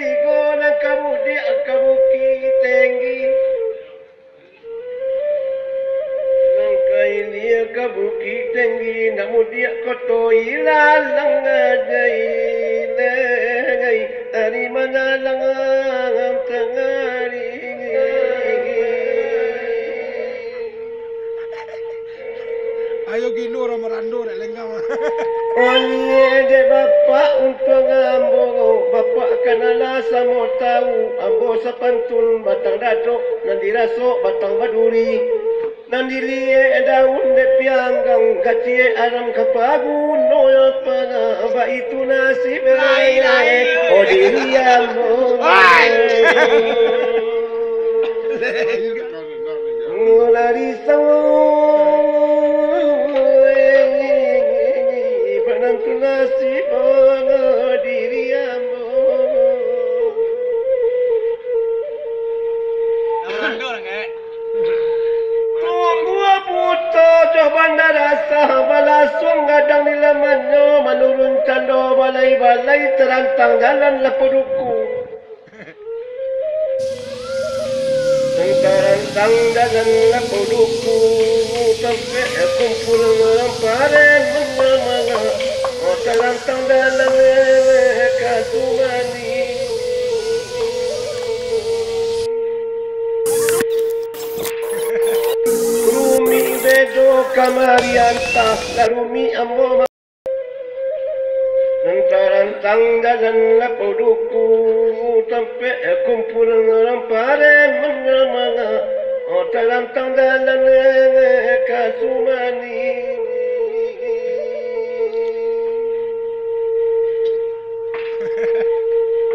tigo na kamudi kabuki tinggi nang kailia kabuki tinggi namudia koto ilalang ajai lengai ari manalang ang tangari ayo gilura merandura lengaw. Onye de bapak untuk ngambo bapak kanala samo tahu ambo sa pantun batang dato nandi raso batang baduri nandi lie daun de pianggang kacie aram kapagun noyo pana ba itu nasib oh diri ambo ngulari sawo nasib diri ambo tunggu puto coba rasa balasung gadang di lamannya menurun cando balai-balai terantang jalan lepuduku terantang jalan lepuduku sampai kumpul memparen mengamanga terantang dalam kasumani rumi bedo kamarianta larumi ambo terantang dalam lapoduku sampai kumpul memparen mengamanga terantang dalam kasumani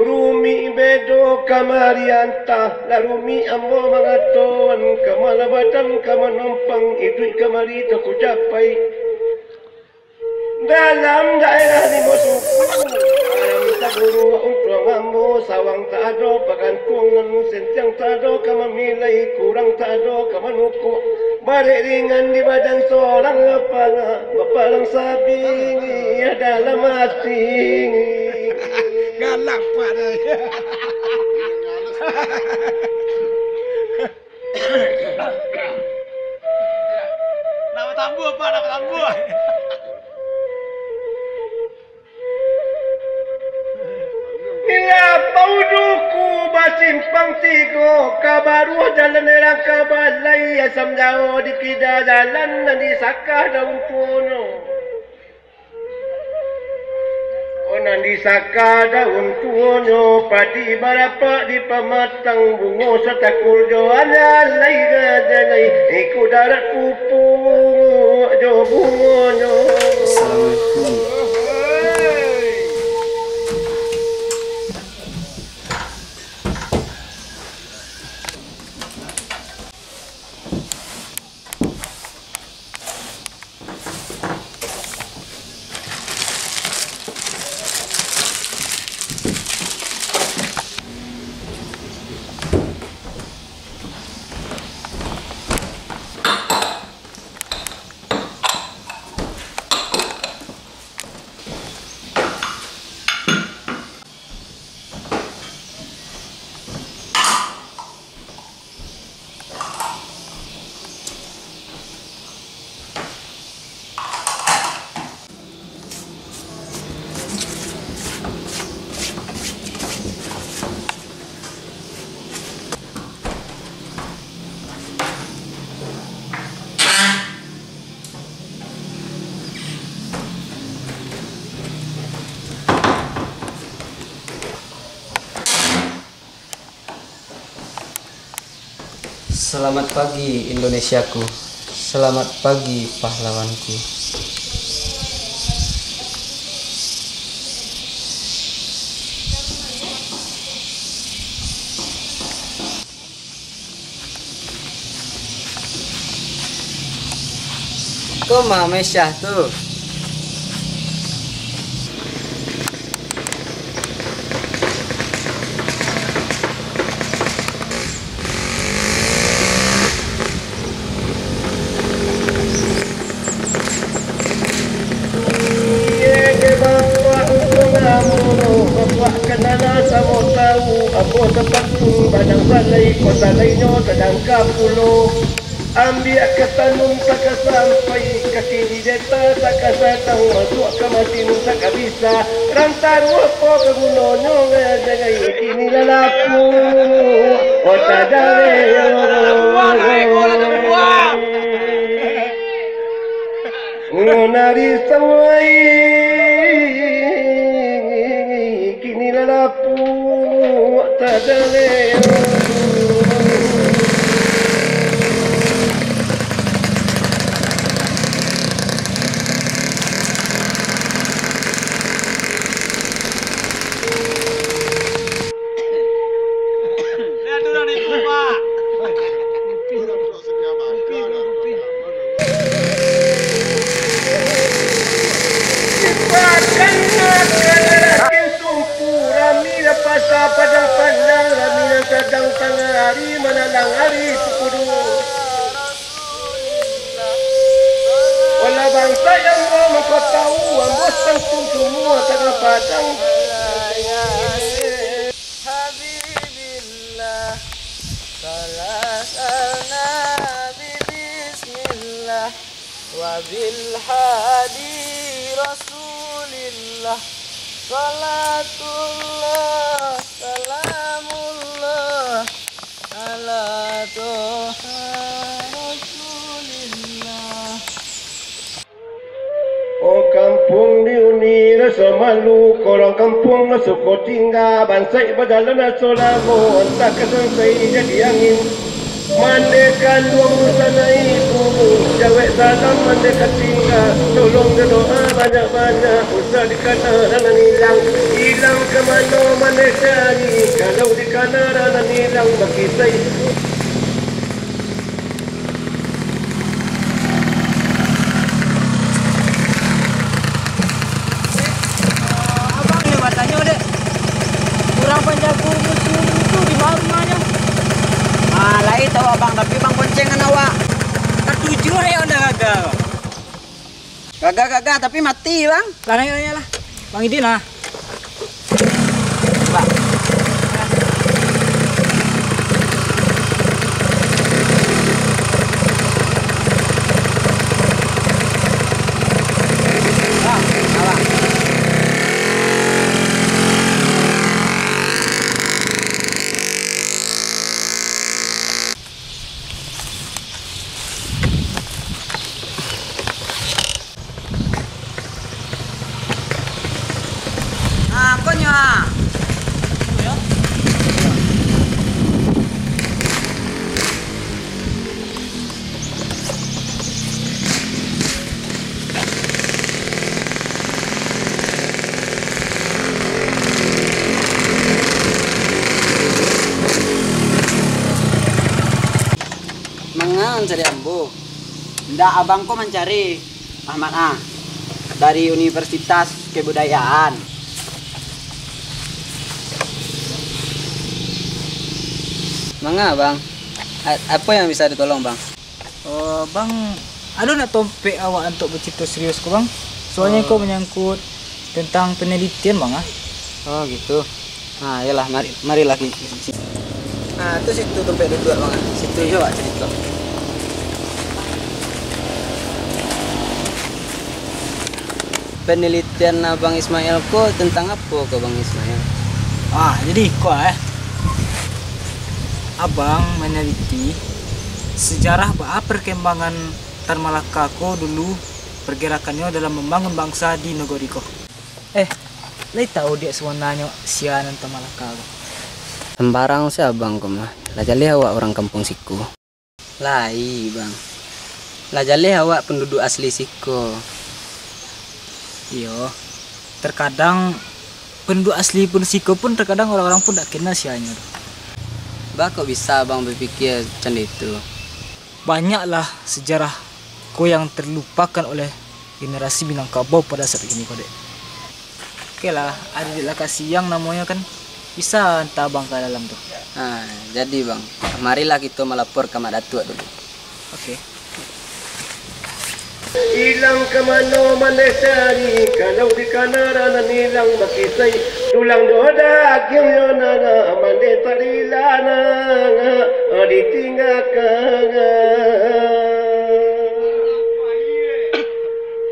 rumi bedo kamarianta larumi ambo mangatuan kamalabatan kamanumpang itu kamari tak capai dalam daerah di musuhku alam taburu untuk ambo sawang tado pagantungan sencang tado kamamilai kurang tado kamanuku bare ringan di badan seorang bapalang sapi dalam hati galak pada. Nama tambu apa? Nama tambu. Ila pauduku basimpang tigo kabaru jalan erang kabalai asam jauh di kida jalan dan di sakah daun puno. Nandi saka daun tuonyo padi barapa di pamatang bungo sa takul jo alalay gadagay iku darat pupu jo bungo nyo. Selamat pagi Indonesiaku, selamat pagi pahlawanku. Kok Mama Syah tuh? Bapak kenal sama tahu ambo sepantun badang salai kota lainnya sedang kapulo ambil ketanum tak sampai kaki di deta tak kasatang masuk ke masin tak bisa rantar apa ke gunonyo ngajagai kini lalapu kota dale nari samai kini lalapu kota dale padang pandang ramina sedang tengah hari menalang hari kudu wala bangsa yang mau kau tahu ambos tangtung semua tengah padang Habibillah salatana bismillah wa bil hadi rasulillah salatullah salamullah ala toha rasulillah. Oh kampung di uni rasa malu korang kampung rasa kau tinggal bansai badalan rasa lamu entah kesansai jadi angin mandekan dua musa naik gunung jawab salam mandekan tinggal tolong doa banyak-banyak usah di kanan dan hilang ke mana mana cari kalau di kanan dan hilang bagi saya. Abang ni matanya dek. Kurang panjago musuh itu di mana rumahnya? Lain tahu abang tapi bang boncengan awak. Ketujuh ya udah gagal. Gagak tapi mati bang. Lah nanya lah. Bang Idin lah. Pak. Konyo. Mangan cari ambo. Ndak abangku mencari Ahmad dari Universitas Kebudayaan. Mangga bang, apa yang bisa ditolong bang? Oh bang, aduh nak tompek awak untuk bercerita serius ko bang. Soalnya kau menyangkut tentang penelitian bang Oh gitu. Nah, yalah marilah kita. Nah, itu situ dompet dua bang. Situ coba cerita. Penelitian Abang Ismail ko tentang apa ke Bang Ismail? Jadi kok abang meneliti sejarah perkembangan Tan Malaka ko dulu pergerakannya dalam membangun bangsa di negeri ko. Lai tahu dia sebenarnya sianan Tan Malaka ko. Sembarang si abang ko mah. Lajali awak orang kampung siku. Lai bang. Lajali awak penduduk asli siku. Iyo, terkadang penduduk asli pun siku pun terkadang orang-orang pun tak kenal sianya. Bah kok bisa abang berpikir macam itu? Banyaklah sejarah ko yang terlupakan oleh generasi Minangkabau pada saat ini kode. Oke lah, ada di lokasi yang namanya kan bisa entah abang ke dalam tuh. Jadi bang, marilah kita melapor ke Mak Datuk dulu. Oke. Ilang kamano manasari kalau di kanara nilang makisay tulang dodak yung yonana mande tarilana ditingaka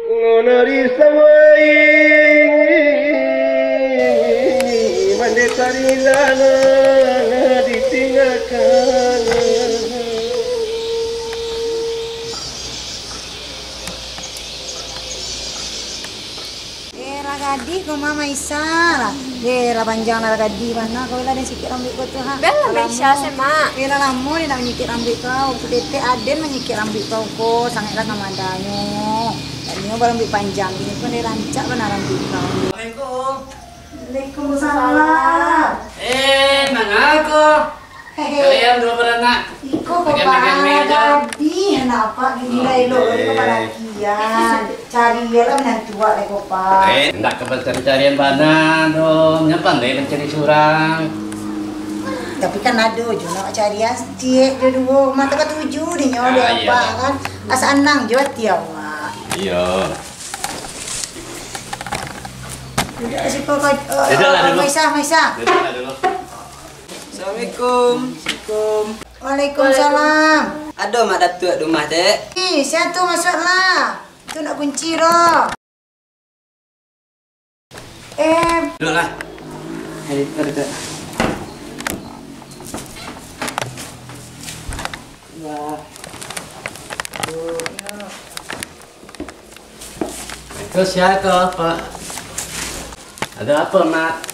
ngonari sawai mande tarilana ditingaka. Ragadi ko mama isa. Ra panjang ragadi mana kau lah dan sikit rambut kau tu ha. Bella Maisha sema. Kira lama dia nak menyikit rambut kau. Tete Aden menyikit rambut kau ko sangatlah kamadanya. Dan ni barang rambut panjang ini pun dia rancak mana rambut kau. Assalamualaikum. Waalaikumsalam. Mana aku? Kalian dua beranak. Iko ragadi kenapa gini lah elok kau palakian. Cari dia lah menantu awak lagi kau pa. Hendak ke pencari-carian mana dong? Yang pandai mencari surang. Tapi kan ada je nak cari astik dia dua mata ketujuh dia nyawa dia apa kan. Asa anang je hati awak. Iya. Duduk si kau kau. Duduklah dulu. Maisa. Duduklah dulu. Assalamualaikum. Assalamualaikum. Waalaikumsalam. Ada mak datuk rumah dek. Siapa tu masuklah. Tu nak kunci roh. Duduklah. Ada. Itu siapa, Pak? Ada apa, Mak?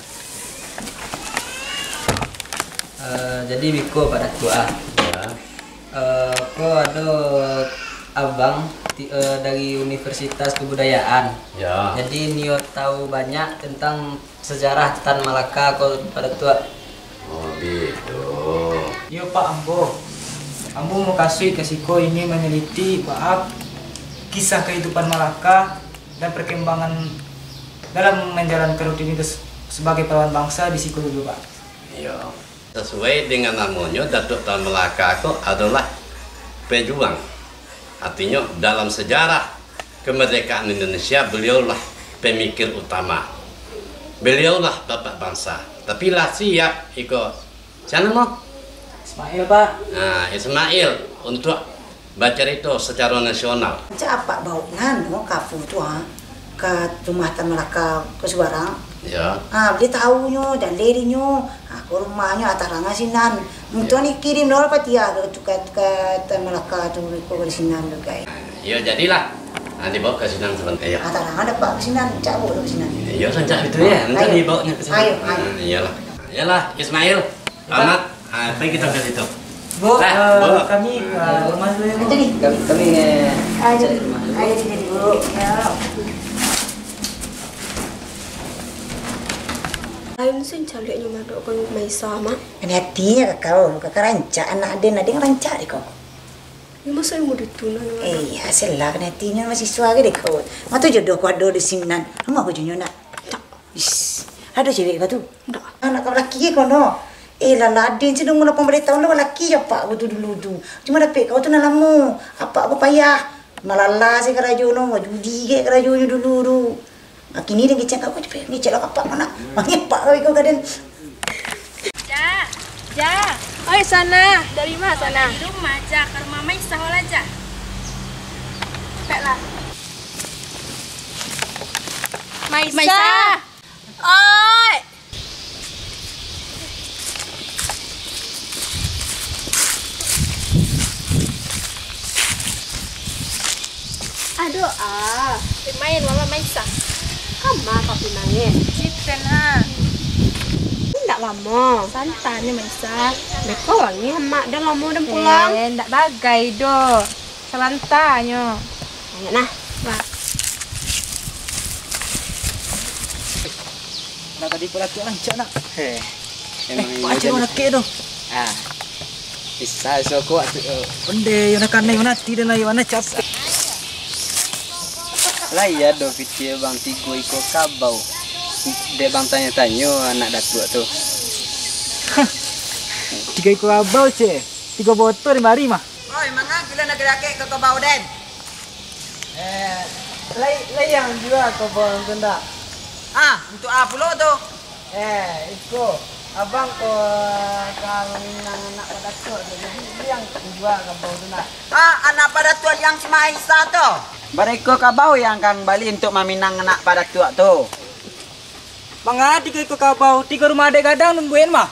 Jadi Biko pada tua. Ya. Kau ada abang dari Universitas Kebudayaan. Ya. Jadi Nio tahu banyak tentang sejarah Tan Malaka kau pada tua. Oh, gitu. Yo Pak Ambo. Ambo mau kasih ke Siko ini meneliti bab kisah kehidupan Malaka dan perkembangan dalam menjalankan rutinitas sebagai pahlawan bangsa di Siko dulu, Pak. Iya. Sesuai dengan namanya, Datuk Tan Malaka itu adalah pejuang. Artinya dalam sejarah kemerdekaan Indonesia beliaulah pemikir utama. Beliaulah bapak bangsa. Tapi lah siap ikut. Siapa mau? Ismail, Pak. Nah, Ismail untuk baca itu secara nasional. Macam apa bau nganu kafu tu ha? Ke rumah Tan Malaka ke Sebarang. Ya. Dia tahunya dan lerinya. Ke rumahnya atas rangan sinan. Untuk ni kirim dulu patia ke Tan Malaka tu ke sinan tu guys. Ya jadilah. Nanti bawa ke Sinan sebentar. Ya. Atas rangan dapat ke sinan, cabut ke sinan. Ya sancak itu ya. Nanti dibawa ke sini. Ayo. Iyalah. Iyalah Ismail. Selamat. Baik kita ke situ. Bu, Bu. kami ke rumah dulu ya, Bu. Jadi, Kami ayo cari rumah. jadi dulu. Ya. Lain sih cari nyoba dok kan Maisha mak. Ini hatinya kakak rancak anak dia rancak deh kau. Ini masa yang mau ditunan. Iya, selah kan hatinya masih suara deh kau. Matu jodoh kau ada di sinan. Rumah kau jodoh nak. Is, ada cewek kau tu. Anak kau laki kau no. Laladin sih dong nak pemberitahuan lo laki ya pak waktu dulu tu. Cuma dapat kau tu nak lama. Apa payah. Malala sih kerajo no, judi ke kerajonya dulu tu. Kini dia ngecek kau cepet ngecek lah apa mana. Mangi pak kau kadang. Ja. Oi sana. Dari mana sana? Di rumah aja, ke rumah Maisha aja. Cepatlah. Maisha. Oi. Aduh main mama Maisha. Kamu kau main? Cipten ha. Tidak lama. Santai Maisha. Mereka wangi mak dah lama dah pulang. Ndak bagai do. Selantanya. Ayo nah. Wah. Nak tadi pula tu rancak nak. Emang Pak Aceh nak ke tu. Bisa so kuat. Onde yo nak kanai mana ti dan ayo mana capek. Lah ya do fikir bang tigo iko kabau. Dek bang tanya-tanya anak datuk tu. 3 ekor abau ce. 3 botol di mari mah. Oi, mana gila nak gerak ke kau bau den. Lai yang juga kau bawa tunda. Untuk apa lo tuh? Itu abang ko kalau nang anak pada tua jadi yang jual kau bawa tunda. Anak pada tua yang si Maisa tuh. Bareko kabau yang kang bali untuk maminang anak pada tua tuh. Mangadi kau kabau 3 rumah ada kadang nungguin mah.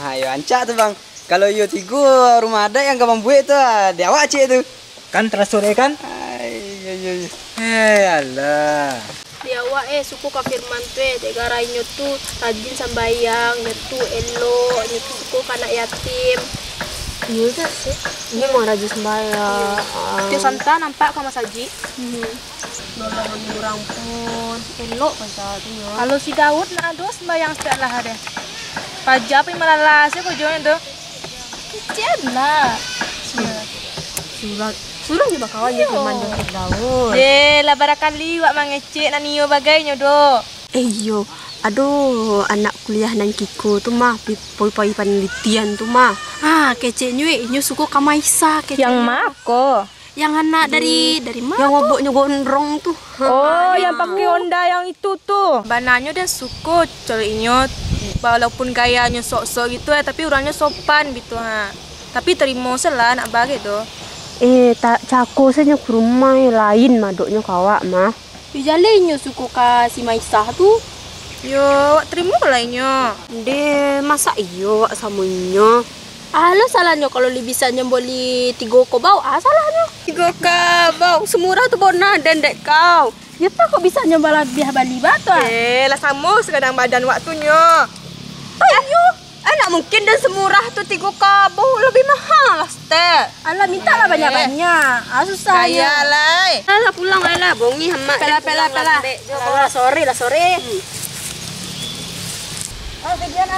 Ayo ancak tuh bang. Kalau yo 3 rumah ada yang kamu buat tuh, dia awak cik tuh. Kan terasore kan? Ayo. Alah. Dia wa suku ka firman tuh tegara inyo tuh rajin sambayang netu elo nyetu suku kana yatim. Iya sih. Ini mau rajin sembayang. Dia santa nampak ka masaji. Nolongan orang pun elo pasatnya. Kalau si Daud nak ada sembahyang setiap lah ada. Pajak apa malah sih kau jualnya tuh? Kecil lah. Sudah juga kawan ya firman jongkok Daud. Lah barakali wak mangecek nanio bagainya do. Yo, aduh anak kuliah nang Kiko tuh mah poi penelitian tuh mah. Keceknya nyu suku Kamaisa kece. Yang mako. Yang anak dari mana? Yang waboknya gondrong tuh. Oh, yang pakai Honda yang itu tuh. Bananya dia suku colinya walaupun gayanya sok-sok gitu tapi orangnya sopan gitu Tapi terima selah nak bagi tuh. Tak cako saja ke rumah lain madoknya kawak mah. Jalannya suku ka si Maisa tuh. Yo, terima lainnya. De masa iyo samunya. Lo salahnya kalau li bisanya boli 3 kobau. Salahnya 3 kobau semurah tuh bona dan dek kau. Ya tak kok bisanya bala biah bali batu. Lah sama sekadang badan waktunya. Ayo. Nak mungkin dan semurah tuh 3 kobau lebih mahal lah teh. Alah minta lah banyak-banyak. Susah ya. Lah. Alah pulang lah bongi hamak. Pela. Sore. Kejian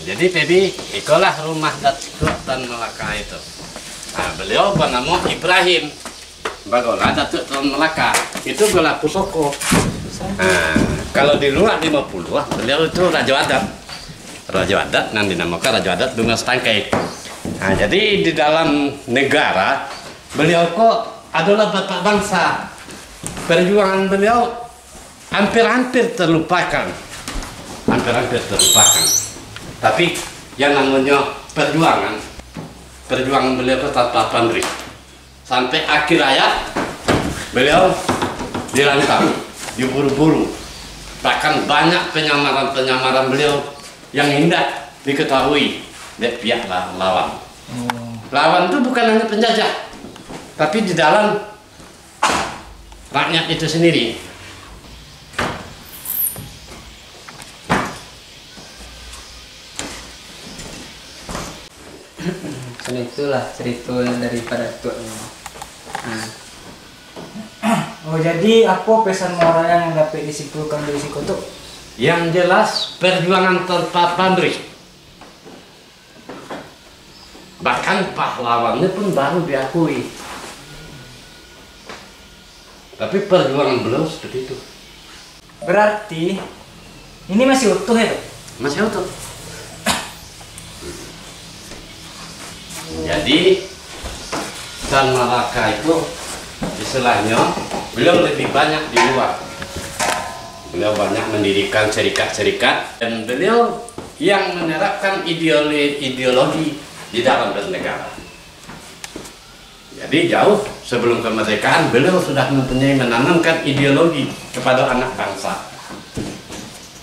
Jadi Pebi, itulah rumah Datuk Tan Malaka itu. Beliau bernama Ibrahim. Bagola Datuk Tan Malaka. Itu gelar pusoko. Kalau di luar 50, beliau itu Raja Adat. Raja Adat yang dinamakan Raja Adat Dungas Tangkai. Jadi di dalam negara, beliau kok adalah bapak bangsa. Perjuangan beliau hampir-hampir terlupakan. Tapi yang namanya perjuangan beliau itu tanpa pamrih. Sampai akhir hayat beliau dirantang, diburu-buru. Bahkan banyak penyamaran beliau yang indah diketahui oleh pihak lawan. Lawan itu bukan hanya penjajah, tapi di dalam rakyat itu sendiri. Itulah cerita daripada tuanya. Oh jadi apa pesan moral yang dapat disimpulkan dari si Koto? Yang jelas perjuangan tanpa pamrih. Bahkan pahlawannya pun baru diakui. Tapi perjuangan beliau seperti itu. Berarti ini masih utuh ya? Masih utuh. Jadi Tan Malaka itu istilahnya beliau lebih banyak di luar. Beliau banyak mendirikan serikat-serikat dan beliau yang menerapkan ideologi di dalam bernegara. Jadi jauh sebelum kemerdekaan beliau sudah menanamkan ideologi kepada anak bangsa.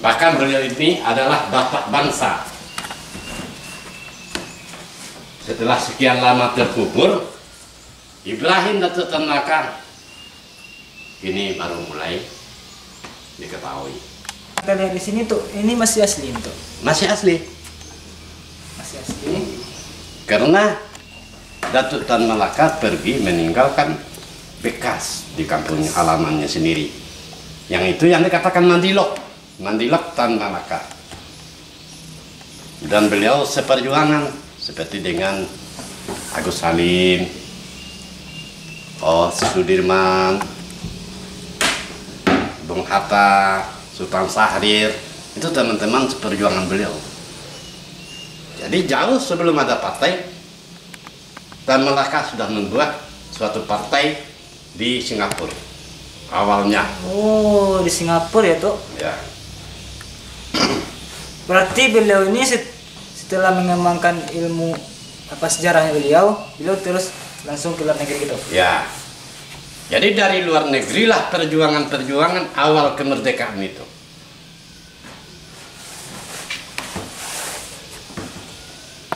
Bahkan beliau ini adalah bapak bangsa. Setelah sekian lama terkubur, Ibrahim Datuk Tan Malaka ini baru mulai diketahui. Kita lihat di sini tuh, ini masih asli tuh. Masih asli. Karena Datuk Tan Malaka pergi meninggalkan bekas di kampung halamannya sendiri. Yang itu yang dikatakan Mandilok Tan Malaka. Dan beliau seperjuangan seperti dengan Agus Salim, Sudirman, Bung Hatta, Sultan Syahrir, itu teman-teman seperjuangan beliau. Jadi jauh sebelum ada partai, Tan Malaka sudah membuat suatu partai di Singapura awalnya. Oh, di Singapura ya tuh. Ya. Berarti beliau ini setelah mengembangkan ilmu apa sejarahnya beliau terus langsung ke luar negeri gitu. Ya. Jadi dari luar negeri lah perjuangan-perjuangan awal kemerdekaan itu.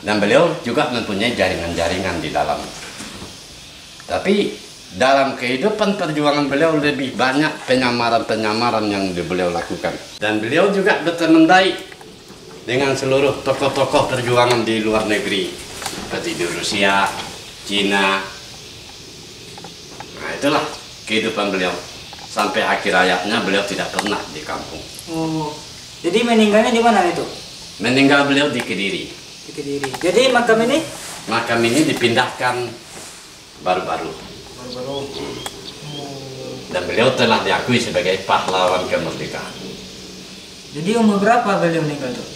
Dan beliau juga mempunyai jaringan-jaringan di dalam. Tapi dalam kehidupan perjuangan beliau lebih banyak penyamaran-penyamaran yang beliau lakukan. Dan beliau juga berteman baik dengan seluruh tokoh-tokoh perjuangan di luar negeri. Seperti di Rusia, Cina. Nah itulah kehidupan beliau. Sampai akhir hayatnya beliau tidak pernah di kampung. Oh, jadi meninggalnya di mana itu? Meninggal beliau di Kediri. Di Kediri. Jadi makam ini? Makam ini dipindahkan baru-baru. Dan beliau telah diakui sebagai pahlawan kemerdekaan. Jadi umur berapa beliau meninggal tuh?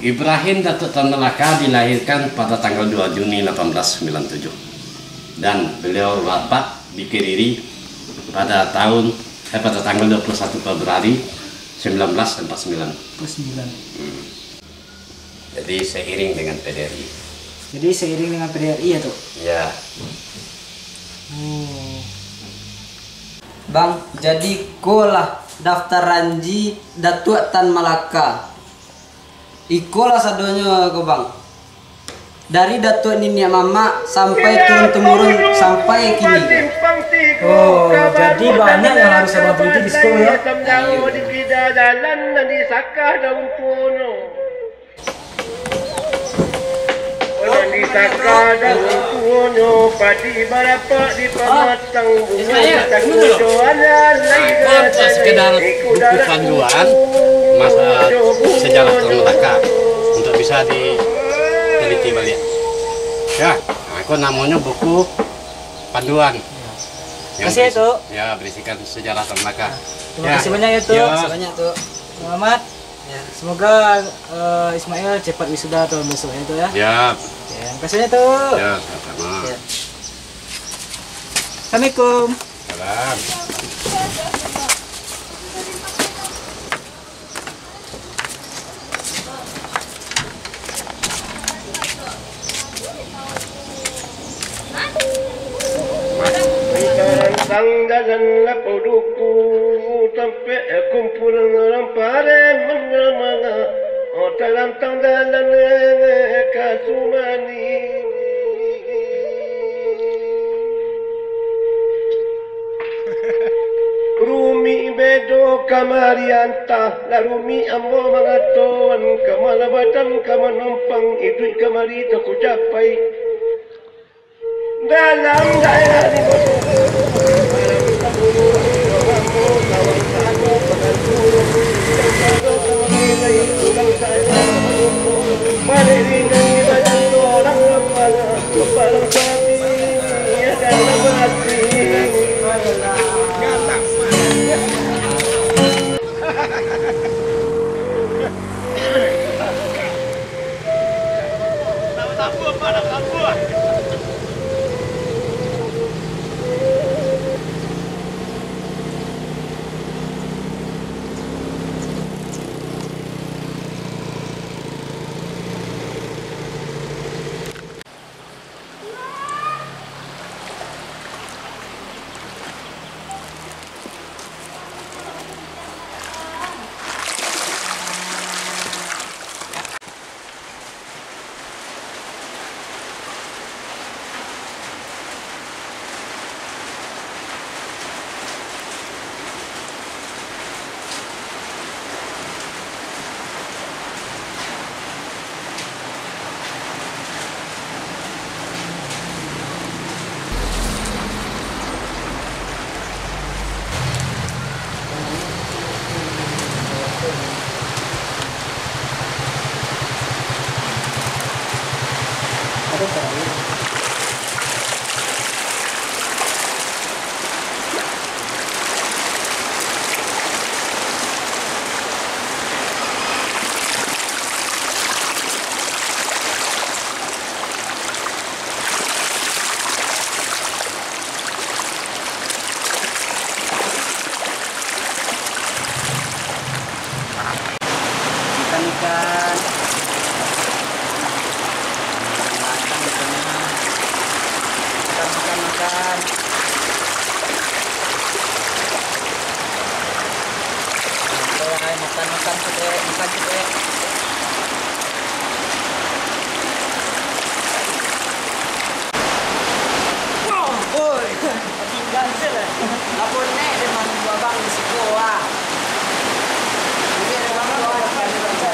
Ibrahim Datuk Tan Malaka dilahirkan pada tanggal 2 Juni 1897. Dan beliau wafat di Kediri pada tanggal 21 Februari 1949. Jadi seiring dengan PDRI. Jadi seiring dengan PDRI ya tuh? Ya. Bang, jadi kolah daftar ranji Datuk Tan Malaka. Ikolah sadonya ko bang. Dari Datuk Nini Mama sampai turun-temurun sampai kini. Oh, jadi banyak yang harus abang teliti di sekolah ya? Di saka daun puno padi barapa di pematang Sekedar buku panduan masa sejarah Tan Malaka untuk bisa diteliti balik. Ya, aku namanya buku panduan. Kasih itu. Ya, berisikan sejarah Tan Malaka. Terima kasih banyak ya tuh. Banyak tuh. Selamat. Ya, semoga Ismail cepat wisuda tahun besok ya tuh ya. Ya. Ya, terima kasih ya tuh. Ya, sama-sama. Ya. Assalamualaikum. Salam. Sanggalan lapoduku sampai kumpulan orang pare mengamanga dalam tanggalan kasumani Rumi bedo kamarianta la rumi ambo mangaton kamalabatan kamanompang itu kamari tak capai dalam daerah di makan cepet. Boy, tinggal sila. Lapor na dengan babang di sekolah. Ini ada babang akan dibaca.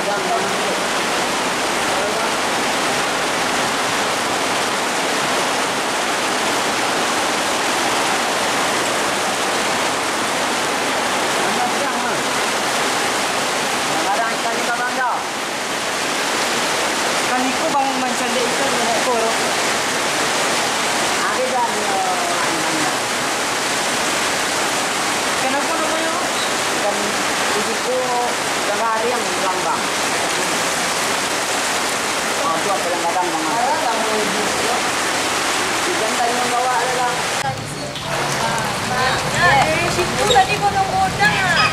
Kaliku bang mencari ikan dengan koro. Ada dan Kenapa namanya? ikan ibuku yang hari yang bilang bang. Oh, itu kadang-kadang bang. Ikan tadi membawa adalah. Dari situ tadi godang-godang ah.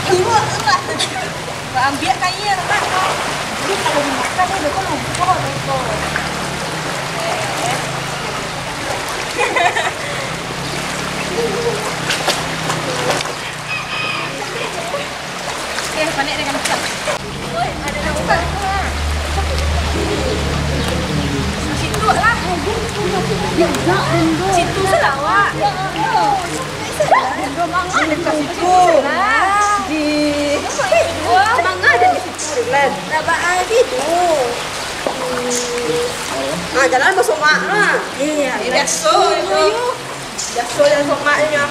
Ibu enggak. Enggak ambil kayaknya enggak. Jadi kalau dimakan udah kok lupa itu. Panik dengan besar. Woi, ada yang buka. Situ lah. Situ selawak. Mangga dekat situ. Mangga ada di situ, Len. Dapat lagi tuh. Ah, jalan masuk mak lah. Iya. Biasa itu. Biasa yang somaknya.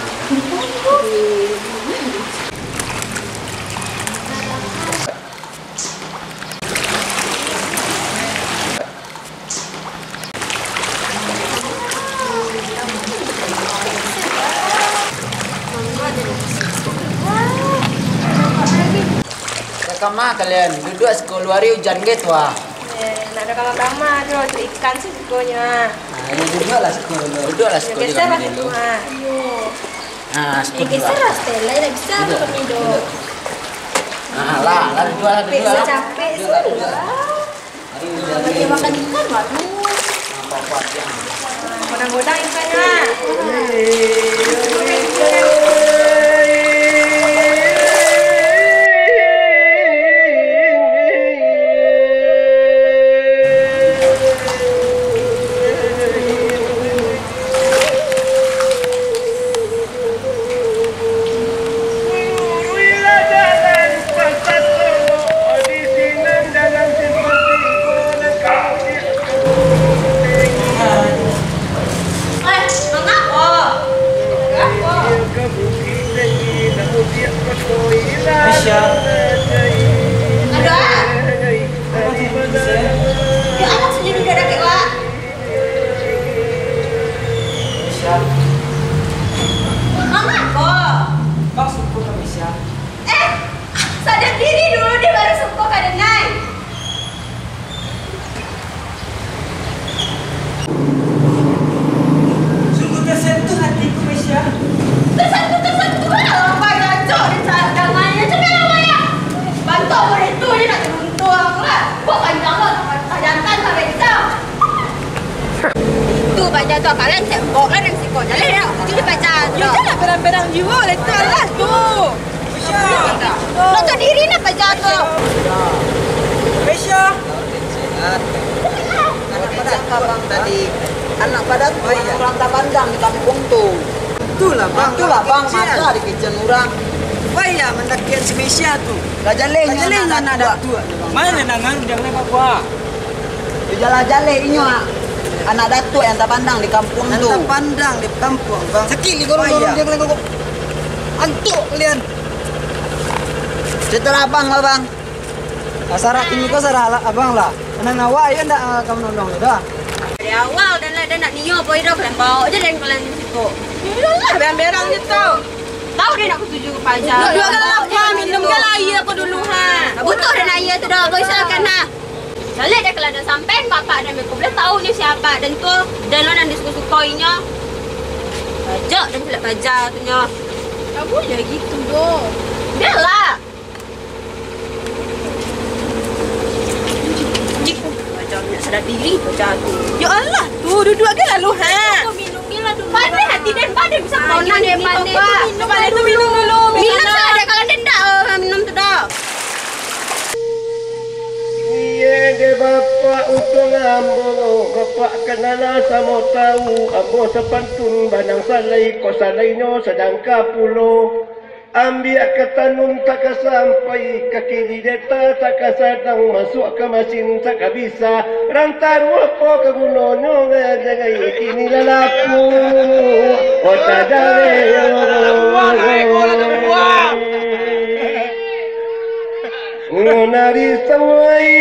Kama kalian duduk sekolah hari hujan gitu wah. Nak ada kamar-kamar tu untuk ikan sih sekolahnya. Nah, ini duduklah sekolah. Duduklah sekolah. Geser lah dulu. tu ha. Nah, sekolah. Geser lah Stella, dah bisa tu kami duduk. Nah, lah duduk lah. Capek sudah. Dia makan ikan baru. Apa-apa yang. Godang-godang ikannya. Sadar diri dulu, dia baru suka kadenan. Sungguh tersentuh hatiku, Mesya. Tersentuh lah. Apa yang cok di cadangannya cakap apa ya? Bantu itu dia nak teruntung lah. Buat panjang lah, jantan sampai kita. Itu baca tu kalian tembok lah dengan sikon. Jalan dia nak cuci baca tu. Itu lah berang-berang jiwa oleh tu lah tu. Nak diri nak baca tu. Mesya. Anak pada abang tadi. Anak pada orang tak pandang di kampung tu. Itulah bang. Masa di kitchen orang. Payah mendakian si Mesya tu. Gajaleng anak ada tua. Mana nangan dia lewat gua. Jala-jale inyo anak datuk yang tak pandang di kampung tu. Tak pandang di kampung bang. Sakit ni gorong-gorong dia kena kok. Antuk kalian. Setelah abang lah bang. Asara ini kau sarah abang lah. Menang awak ya ndak kamu nolong dah. Dari awal dan lah dia nak niyo boy dah kalian bawa je dan kalian di situ. Iyalah berang-berang je tau. Tahu dia nak kutuju ke pajak. Dua kali apa minum ke air apa dulu ha. Butuh dan air tu dah. Boy silakan ha. Balik dia kalau dah sampai bapak dan mereka boleh tahu ni siapa dan tu dan lo yang disuka-sukainya. Pajak dan pula pajak tu nya. Tak boleh gitu doh. Biarlah. Nak sedar diri baca tu. Ya Allah, tu duduk ke lalu ha. Kau minum ni lah dulu. Pandai hati dan badan bisa kau nak ni pandai. Minum tu minum dulu. Minum saja kalau bapak kenala sama tahu ambo sepantun banang salai ko salainyo sedang kapulo ambil ketanun tak sampai kaki deta tak sadang masuk ke mesin tak bisa rantaru apa ke gunonyo ngagai kini lalaku ota dare ngonari sawai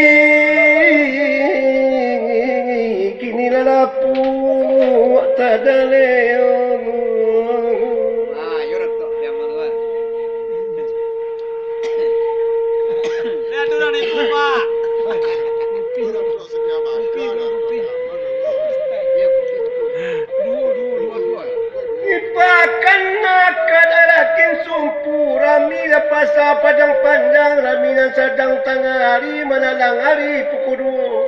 kini lalapu ota dare Pasal padang panjang raminan sedang tengah hari menalang hari pukul 2